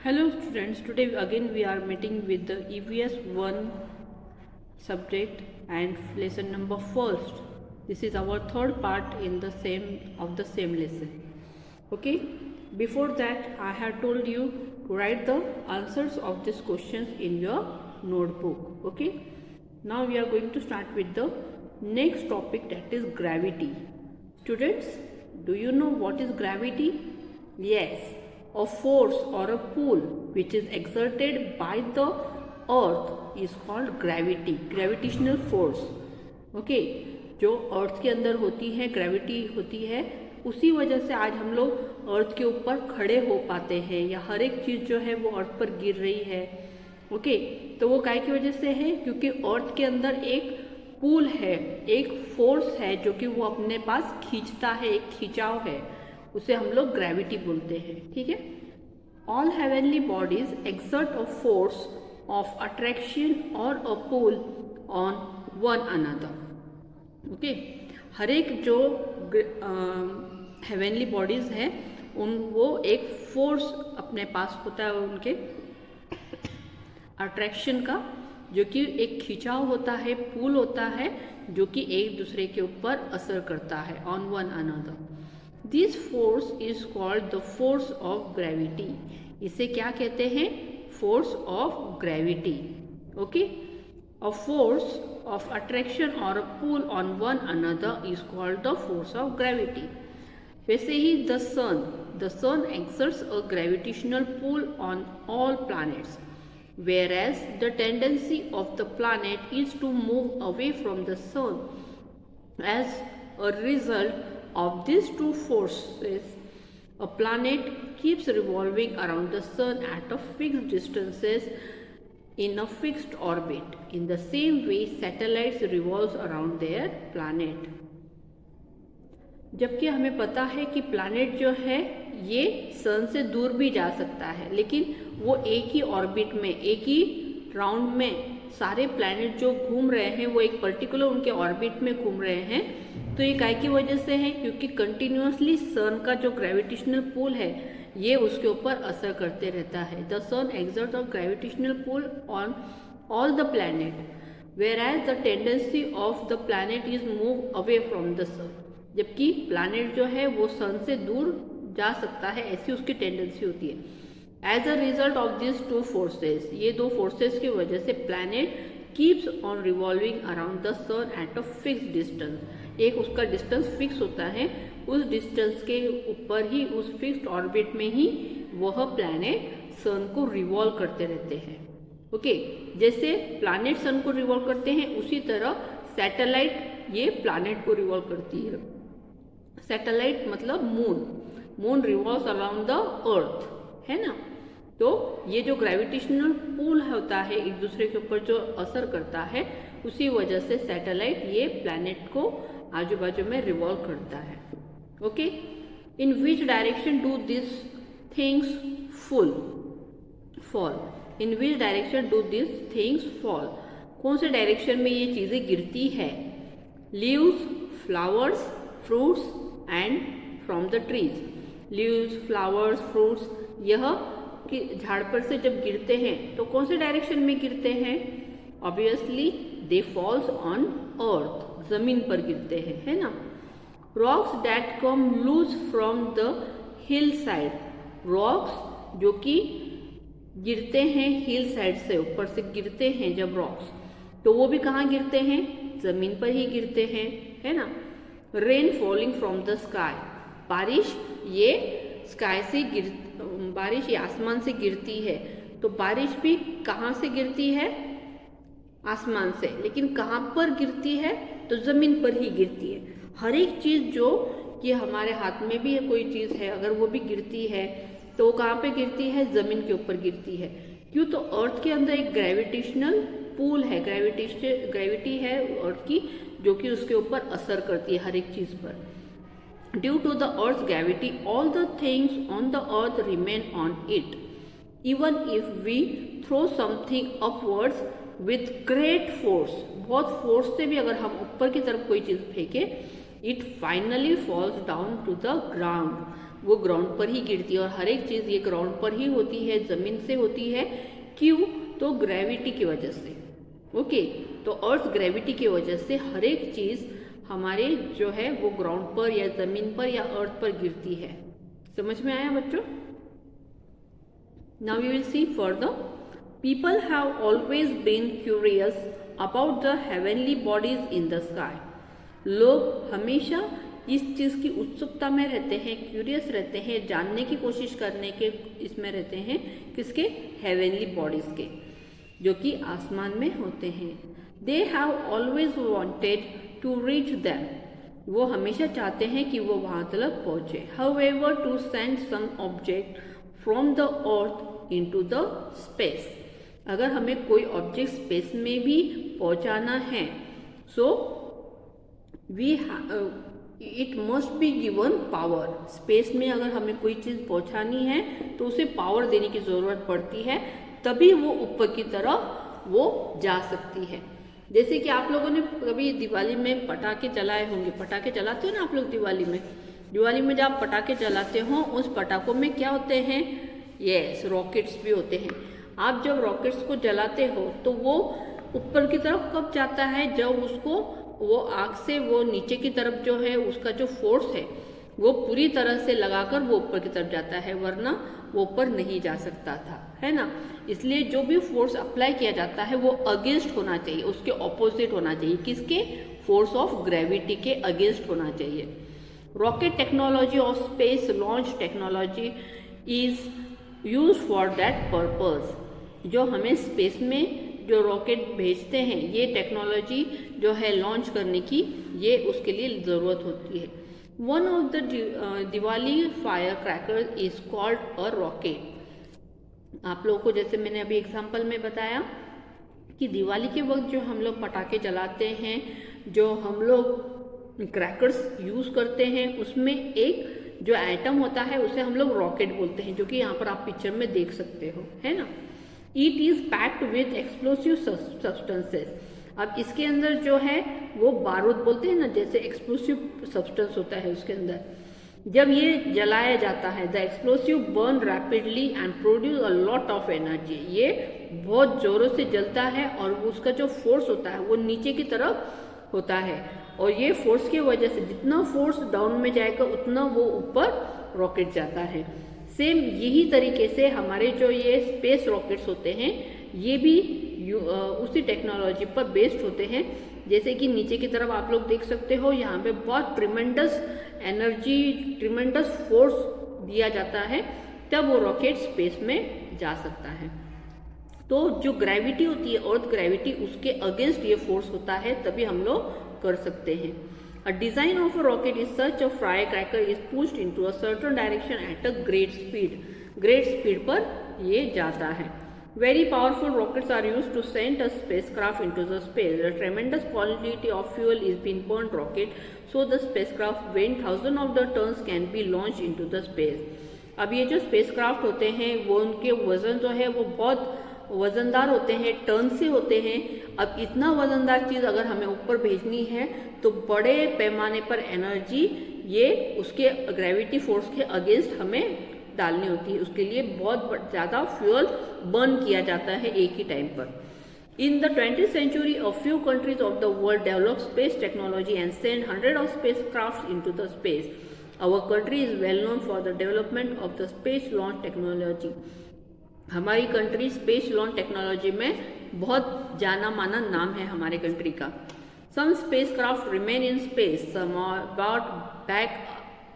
Hello students, today again we are meeting with the EVS 1 subject and lesson number first. This is our third part in the same lesson. Okay, before that I have told you to write the answers of these questions in your notebook. Okay, now we are going to start with the next topic, that is gravity. Students, do you know what is gravity? Yes, a force or a pull which is exerted by the earth is called gravity, gravitational force. Okay, जो अर्थ के अंदर होती है, gravity होती है, उसी वजह से आज हम लोग अर्थ के ऊपर खड़े हो पाते हैं, या हर एक चीज़ जो है वो अर्थ पर गिर रही है. ओके, तो वो काय की वजह से है? क्योंकि अर्थ के अंदर एक पुल है, एक फोर्स है जो कि वो अपने पास खींचता है, एक खिंचाव है, उसे हम लोग ग्रेविटी बोलते हैं. ठीक है. All heavenly bodies exert a force of attraction और a pull on one another. Okay, हर एक जो हेवनली बॉडीज है वो एक फोर्स अपने पास होता है, उनके अट्रैक्शन का, जो कि एक खिंचाव होता है, पुल होता है, जो कि एक दूसरे के ऊपर असर करता है, on one another. This force is called the force of gravity. इसे क्या कहते हैं? Force of gravity. Okay, a force of attraction और a pull on one another is called the force of gravity. वैसे ही the sun exerts a gravitational pull on all planets, whereas the tendency of the planet is to move away from the sun. As a result of these two forces, a planet keeps revolving around the sun at a fixed distances in a fixed orbit. In the same way, satellites revolve around their planet. जबकि हमें पता है कि planet जो है ये सन से दूर भी जा सकता है, लेकिन वो एक ही ऑर्बिट में, एक ही राउंड में सारे प्लैनेट जो घूम रहे हैं वो एक पर्टिकुलर उनके ऑर्बिट में घूम रहे हैं. तो ये काय की वजह से है? क्योंकि कंटिन्यूसली सन का जो ग्रेविटेशनल पुल है ये उसके ऊपर असर करते रहता है. The sun exerts a gravitational pull on all the planet, whereas the tendency of the planet is move away from the sun. जबकि प्लैनेट जो है वो सन से दूर जा सकता है, ऐसी उसकी टेंडेंसी होती है. As a result of this two forces, ये दो फोर्सेस की वजह से planet keeps on revolving around the sun at a fix distance. एक उसका डिस्टेंस फिक्स होता है, उस डिस्टेंस के ऊपर ही, उस फिक्स्ड ऑर्बिट में ही वह प्लैनेट सन को रिवॉल्व करते रहते हैं. ओके, जैसे प्लैनेट सन को रिवॉल्व करते हैं, उसी तरह सैटेलाइट ये प्लैनेट को रिवॉल्व करती है. सैटेलाइट मतलब moon revolves around the earth, है ना. तो ये जो ग्रेविटेशनल पुल होता है एक दूसरे के ऊपर जो असर करता है, उसी वजह से सैटेलाइट ये प्लैनेट को आजू बाजू में रिवॉल्व करता है. Okay, in which direction do this things fall? In which direction do this things fall? कौन से डायरेक्शन में ये चीज़ें गिरती है? Leaves, flowers, fruits and from the trees. Leaves, flowers, fruits, यह कि झाड़ पर से जब गिरते हैं तो कौन से डायरेक्शन में गिरते हैं? Obviously they falls on earth, जमीन पर गिरते हैं, है ना. Rocks that come loose from the hill side. Rocks जो कि गिरते हैं हिल साइड से, ऊपर से गिरते हैं जब रॉक्स, तो वो भी कहाँ गिरते हैं? जमीन पर ही गिरते हैं, है ना. Rain falling from the sky. बारिश ये स्काई से बारिश ये आसमान से गिरती है, तो बारिश भी कहाँ से गिरती है? आसमान से. लेकिन कहाँ पर गिरती है? तो जमीन पर ही गिरती है. हर एक चीज़ जो कि हमारे हाथ में भी कोई चीज़ है, अगर वो भी गिरती है तो वो कहाँ पे गिरती है? जमीन के ऊपर गिरती है. क्यों? तो अर्थ के अंदर एक ग्रेविटेशनल पुल है, ग्रेविटी है अर्थ की, जो कि उसके ऊपर असर करती है हर एक चीज़ पर. Due to the earth gravity all the things on the earth remain on it. Even if we throw something upwards with great force, बहुत फोर्स से भी अगर हम ऊपर की तरफ कोई चीज़ फेंके, it finally falls down to the ground. वो ग्राउंड पर ही गिरती है, और हर एक चीज़ ये ग्राउंड पर ही होती है, ज़मीन से होती है। क्यों? तो ग्रेविटी की वजह से। ओके, तो अर्थ ग्रेविटी की वजह से हर एक चीज़ हमारे जो है वो ग्राउंड पर या ज़मीन पर या अर्थ पर गिरती है। समझ में आया बच्चों? Now we will see further. People have always been curious about the heavenly bodies in the sky. लोग हमेशा इस चीज़ की उत्सुकता में रहते हैं, क्यूरियस रहते हैं, जानने की कोशिश करने के इसमें रहते हैं, किसके? हेवनली बॉडीज के, जो कि आसमान में होते हैं। They have always wanted to reach them. वो हमेशा चाहते हैं कि वो वहाँ तक पहुँचे। However to send some object from the earth into the space. अगर हमें कोई ऑब्जेक्ट स्पेस में भी पहुँचाना है, so we it must be given power. Space में अगर हमें कोई चीज़ पहुँचानी है तो उसे पावर देने की ज़रूरत पड़ती है, तभी वो ऊपर की तरफ वो जा सकती है। जैसे कि आप लोगों ने कभी दिवाली में पटाखे जलाए होंगे। पटाखे जलाते हो ना आप लोग दिवाली में। दिवाली में जब आप पटाखे जलाते हो, उस पटाखों में क्या होते हैं? यस, रॉकेट्स भी होते हैं। आप जब रॉकेट्स को जलाते हो तो वो ऊपर की तरफ कब जाता है? जब उसको वो आग से वो नीचे की तरफ जो है उसका जो फोर्स है वो पूरी तरह से लगाकर वो ऊपर की तरफ जाता है, वरना वो ऊपर नहीं जा सकता था, है ना। इसलिए जो भी फोर्स अप्लाई किया जाता है वो अगेंस्ट होना चाहिए, उसके ऑपोजिट होना चाहिए। किसके? फोर्स ऑफ ग्रेविटी के अगेंस्ट होना चाहिए। रॉकेट टेक्नोलॉजी और space launch technology is use for that purpose. जो हमें स्पेस में जो रॉकेट भेजते हैं, ये टेक्नोलॉजी जो है लॉन्च करने की, ये उसके लिए ज़रूरत होती है। One of the Diwali fire cracker is called a rocket. आप लोगों को जैसे मैंने अभी एग्जांपल में बताया कि दिवाली के वक्त जो हम लोग पटाखे जलाते हैं, जो हम लोग क्रैकर्स यूज़ करते हैं, उसमें एक जो आइटम होता है उसे हम लोग रॉकेट बोलते हैं, जो कि यहाँ पर आप पिक्चर में देख सकते हो, है ना। It is packed with explosive substances. अब इसके अंदर जो है वो बारूद बोलते हैं ना, जैसे एक्सप्लोसिव सब्सटेंस होता है उसके अंदर। जब ये जलाया जाता है, the explosive burn rapidly and produce a lot of energy. ये बहुत ज़ोरों से जलता है और उसका जो फोर्स होता है वो नीचे की तरफ होता है, और ये फोर्स की वजह से जितना फोर्स डाउन में जाएगा उतना वो ऊपर रॉकेट जाता है। सेम यही तरीके से हमारे जो ये स्पेस रॉकेट्स होते हैं, ये भी उसी टेक्नोलॉजी पर बेस्ड होते हैं। जैसे कि नीचे की तरफ आप लोग देख सकते हो, यहाँ पे बहुत ट्रिमेंडस एनर्जी, ट्रिमेंडस फोर्स दिया जाता है, तब वो रॉकेट स्पेस में जा सकता है। तो जो ग्रेविटी होती है, अर्थ ग्रेविटी, उसके अगेंस्ट ये फोर्स होता है, तभी हम लोग कर सकते हैं। A design of a rocket is such a firecracker is pushed into a certain direction at a great speed. Great speed पर ये जाता है। Very powerful rockets are used to send a spacecraft into the space. A tremendous quantity of fuel is being burned rocket, so the spacecraft weighing thousands of the tons can be launched into the space. अब ये जो spacecraft होते हैं वो उनके वजन जो है वो बहुत वजनदार होते हैं, टन से होते हैं। अब इतना वजनदार चीज़ अगर हमें ऊपर भेजनी है तो बड़े पैमाने पर एनर्जी ये उसके ग्रेविटी फोर्स के अगेंस्ट हमें डालनी होती है। उसके लिए बहुत ज़्यादा फ्यूल बर्न किया जाता है एक ही टाइम पर। In the 20th century, a few countries of the world developed space technology and sent hundreds of spacecrafts into the space. Our country is well known for the development of the space launch technology. हमारी country space launch technology में बहुत जाना माना नाम है हमारे country का। Some spacecraft remain in space, some are brought back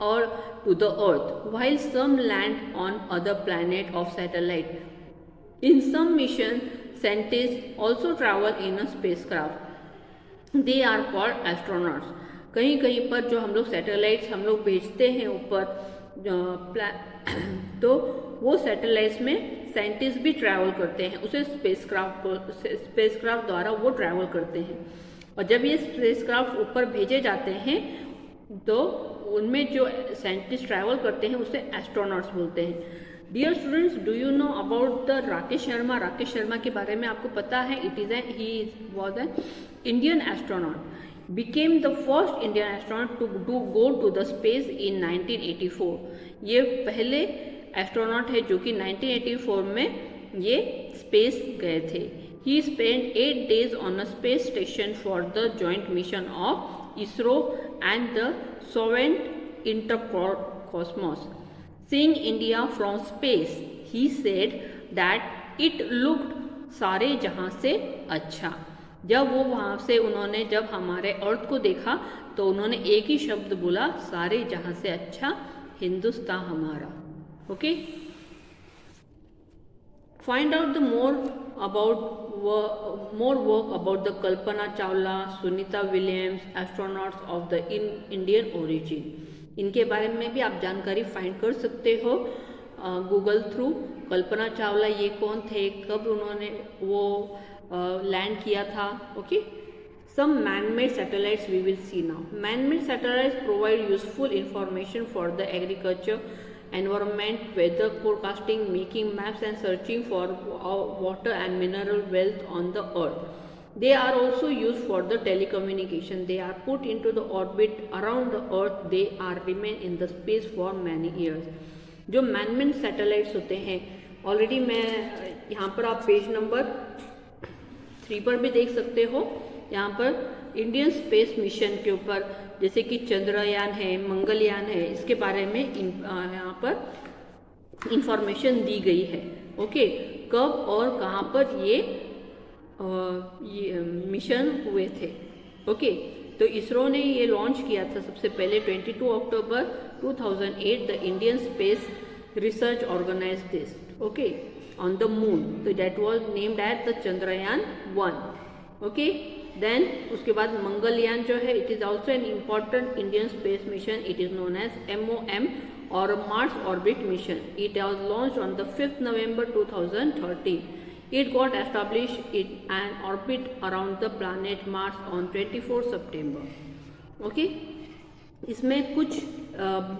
और to the earth, while some land on other planet of satellite. In some mission scientist also travel in a spacecraft, they are called astronauts. कहीं कहीं पर जो हम लोग satellites हम लोग भेजते हैं ऊपर तो वो सैटेलाइट्स में साइंटिस्ट भी ट्रैवल करते हैं, उसे स्पेसक्राफ्ट द्वारा वो ट्रैवल करते हैं। और जब ये स्पेसक्राफ्ट ऊपर भेजे जाते हैं तो उनमें जो साइंटिस्ट ट्रैवल करते हैं उसे एस्ट्रोनॉट्स बोलते हैं। Dear students, do you know about the Rakesh Sharma? Rakesh Sharma के बारे में आपको पता है? He was an Indian astronaut. became the first Indian astronaut to go to the space in 1984. ये पहले एस्ट्रोनॉट है जो कि 1984 में ये स्पेस गए थे. He spent 8 days on a space station for the joint mission of ISRO and the Soviet Intercosmos. Seeing India from space, he said that it looked सारे जहां से अच्छा. जब वो वहाँ से उन्होंने जब हमारे अर्थ को देखा तो उन्होंने एक ही शब्द बोला, सारे जहाँ से अच्छा हिंदुस्तान हमारा. Okay, find out the more work about the Kalpana Chawla, Sunita Williams, astronauts of the Indian origin. इनके बारे में भी आप जानकारी फाइंड कर सकते हो गूगल थ्रू. कल्पना चावला ये कौन थे, कब उन्होंने वो लैंड किया था. Okay, some man made satellites we will see now. Man made satellites provide useful information for the agriculture, environment, weather forecasting, making maps and searching for water and mineral wealth on the earth. They are also used for the telecommunication. They are put into the orbit around the earth. They are remain in the space for many years. जो man-made satellites होते हैं, already मैं यहाँ पर आप page number 3 पर भी देख सकते हो. यहाँ पर इंडियन स्पेस मिशन के ऊपर जैसे कि चंद्रयान है, मंगलयान है, इसके बारे में यहाँ पर इंफॉर्मेशन दी गई है. ओके, कब और कहाँ पर ये मिशन हुए थे. ओके, तो इसरो ने ये लॉन्च किया था सबसे पहले 22 अक्टूबर 2008. The Indian space research organized this. Okay, on the moon, so that was named as the Chandrayaan 1. Okay, then उसके बाद मंगलयान जो है, it is also an important Indian space mission. It is known as MOM or Mars Orbit Mission. It was launched on the 5th November 2013. It got established in an orbit around the planet Mars on 24 September. Okay, इसमें कुछ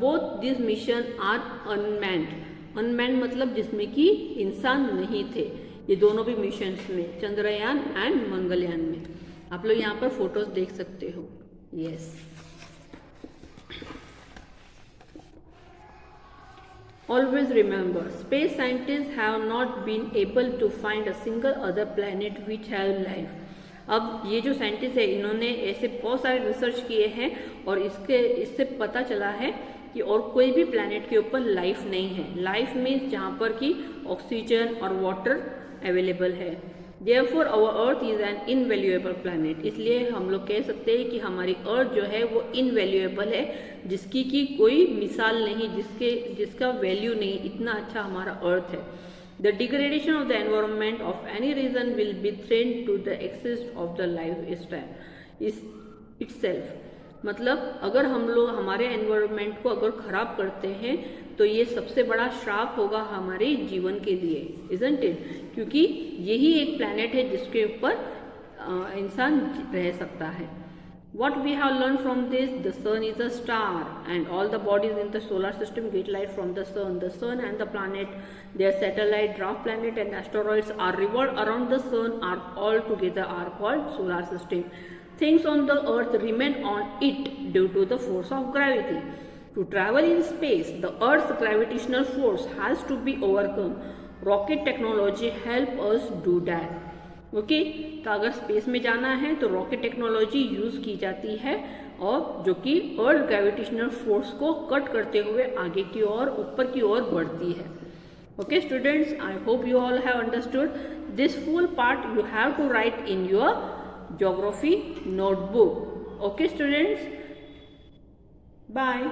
both these mission are unmanned. Unmanned मतलब जिसमें कि इंसान नहीं थे. ये दोनों भी मिशंस में, चंद्रयान एंड मंगलयान में. आप लोग यहाँ पर फोटोज देख सकते हो. Yes, always remember, space scientist have not been able to find a single other planet which have life. अब ये जो साइंटिस्ट है, इन्होंने ऐसे बहुत सारे रिसर्च किए हैं और इससे पता चला है कि और कोई भी प्लैनेट के ऊपर लाइफ नहीं है. लाइफ मीन्स जहाँ पर कि ऑक्सीजन और वाटर अवेलेबल है. Therefore our earth is an invaluable planet. इसलिए हम लोग कह सकते हैं कि हमारी अर्थ जो है वो इनवैल्यूएबल है, जिसकी कि कोई मिसाल नहीं, जिसका वैल्यू नहीं. इतना अच्छा हमारा अर्थ है. The degradation of the environment of any region will be threaten to the exist of the life itself. मतलब अगर हम लोग हमारे एनवायरनमेंट को अगर खराब करते हैं तो ये सबसे बड़ा श्राप होगा हमारे जीवन के लिए, इजंट इट? क्योंकि यही एक प्लैनेट है जिसके ऊपर इंसान रह सकता है. What we have learned from this, the sun is a star and all the bodies in the solar system get light from the sun. The sun and the planet, their satellite, dwarf planet and asteroids are revolved around the sun are all together are called solar system. Things on the earth remain on it due to the force of gravity. To travel in space, the earth's gravitational force has to be overcome. Rocket technology help us do that. Okay, तो अगर space में जाना है तो rocket technology use की जाती है और जो कि अर्थ ग्रेविटेशनल फोर्स को कट करते हुए आगे की ओर ऊपर की ओर बढ़ती है. Okay students, I hope you all have understood this full part. You have to write in your geography notebook. Okay students, bye.